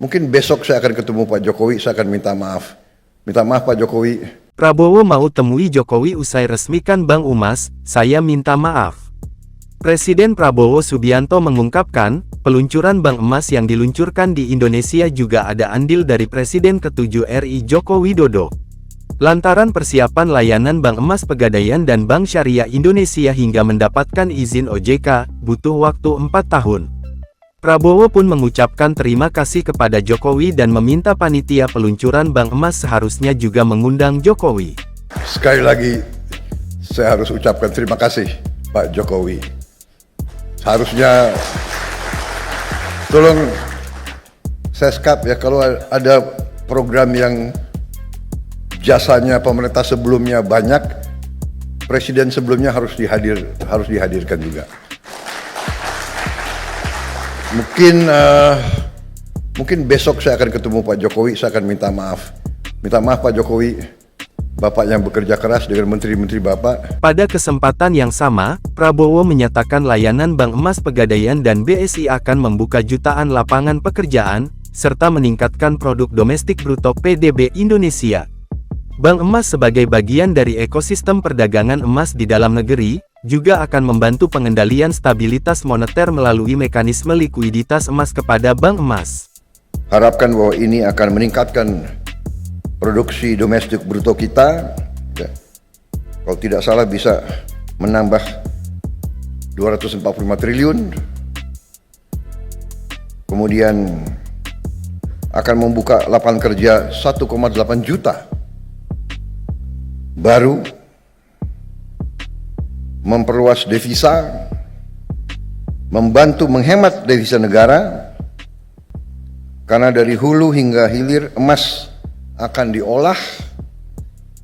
Mungkin besok saya akan ketemu Pak Jokowi, saya akan minta maaf. Minta maaf Pak Jokowi. Prabowo mau temui Jokowi usai resmikan Bank Umas, saya minta maaf. Presiden Prabowo Subianto mengungkapkan, peluncuran Bank Emas yang diluncurkan di Indonesia juga ada andil dari Presiden ke-7 RI Joko Widodo. Lantaran persiapan layanan Bank Emas Pegadaian dan Bank Syariah Indonesia hingga mendapatkan izin OJK, butuh waktu 4 tahun. Prabowo pun mengucapkan terima kasih kepada Jokowi dan meminta panitia peluncuran Bank Emas seharusnya juga mengundang Jokowi. Sekali lagi, saya harus ucapkan terima kasih Pak Jokowi. Seharusnya, tolong seskap ya, kalau ada program yang jasanya pemerintah sebelumnya banyak, presiden sebelumnya harus dihadirkan juga. Mungkin besok saya akan ketemu Pak Jokowi, saya akan minta maaf. Minta maaf Pak Jokowi, Bapak yang bekerja keras dengan menteri-menteri Bapak. Pada kesempatan yang sama, Prabowo menyatakan layanan Bank Emas Pegadaian dan BSI akan membuka jutaan lapangan pekerjaan, serta meningkatkan produk domestik bruto PDB Indonesia. Bank Emas sebagai bagian dari ekosistem perdagangan emas di dalam negeri, juga akan membantu pengendalian stabilitas moneter melalui mekanisme likuiditas emas kepada bank emas. Harapkan bahwa ini akan meningkatkan produksi domestik bruto kita, ya. Kalau tidak salah bisa menambah 245 triliun, kemudian akan membuka lapangan kerja 1,8 juta baru, memperluas devisa, membantu menghemat devisa negara, karena dari hulu hingga hilir emas akan diolah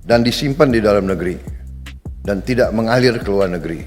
dan disimpan di dalam negeri dan tidak mengalir ke luar negeri.